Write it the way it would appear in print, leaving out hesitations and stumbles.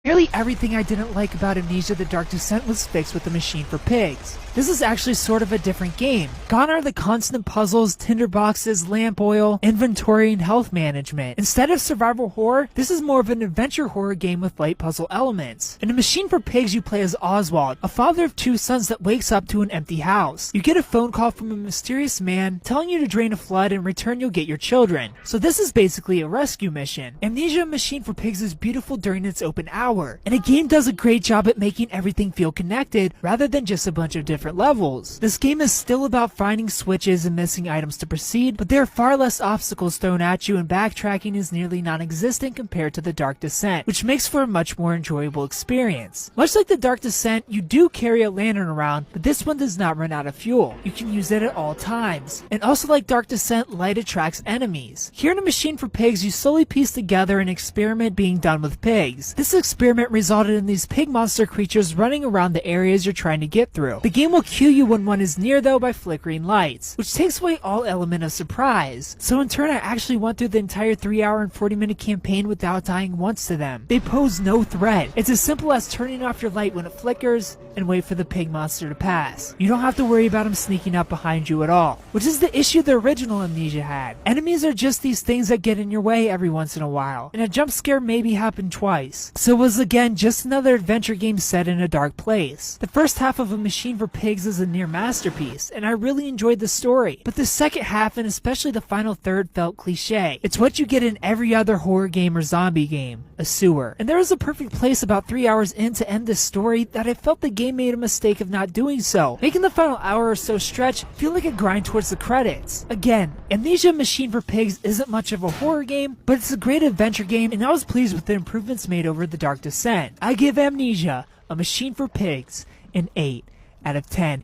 Nearly everything I didn't like about Amnesia The Dark Descent was fixed with the Machine for Pigs. This is actually sort of a different game. Gone are the constant puzzles, tinderboxes, lamp oil, inventory, and health management. Instead of survival horror, this is more of an adventure horror game with light puzzle elements. In A Machine for Pigs, you play as Oswald, a father of 2 sons that wakes up to an empty house. You get a phone call from a mysterious man telling you to drain a flood and in return you'll get your children. So this is basically a rescue mission. Amnesia Machine for Pigs is beautiful during its open hour, and the game does a great job at making everything feel connected rather than just a bunch of different levels. This game is still about finding switches and missing items to proceed, but there are far less obstacles thrown at you and backtracking is nearly non-existent compared to The Dark Descent, which makes for a much more enjoyable experience. Much like The Dark Descent, you do carry a lantern around, but this one does not run out of fuel. You can use it at all times. And also like Dark Descent, light attracts enemies. Here in A Machine for Pigs, you slowly piece together an experiment being done with pigs. This experiment resulted in these pig monster creatures running around the areas you're trying to get through. The game will cue you when one is near though by flickering lights, which takes away all element of surprise. So in turn I actually went through the entire 3-hour and 40-minute campaign without dying once to them. They pose no threat. It's as simple as turning off your light when it flickers and wait for the pig monster to pass. You don't have to worry about him sneaking up behind you at all, which is the issue the original Amnesia had. Enemies are just these things that get in your way every once in a while, and a jump scare maybe happened twice. So it was again just another adventure game set in a dark place. The first half of A Machine for Pigs is a near masterpiece, and I really enjoyed the story, but the second half and especially the final third felt cliche. It's what you get in every other horror game or zombie game, a sewer. And there was a perfect place about 3 hours in to end this story that I felt the game made a mistake of not doing so, making the final hour or so stretch feel like a grind towards the credits. Again, Amnesia Machine for Pigs isn't much of a horror game, but it's a great adventure game, and I was pleased with the improvements made over The Dark Descent. I give Amnesia, A Machine for Pigs, an 8 out of 10.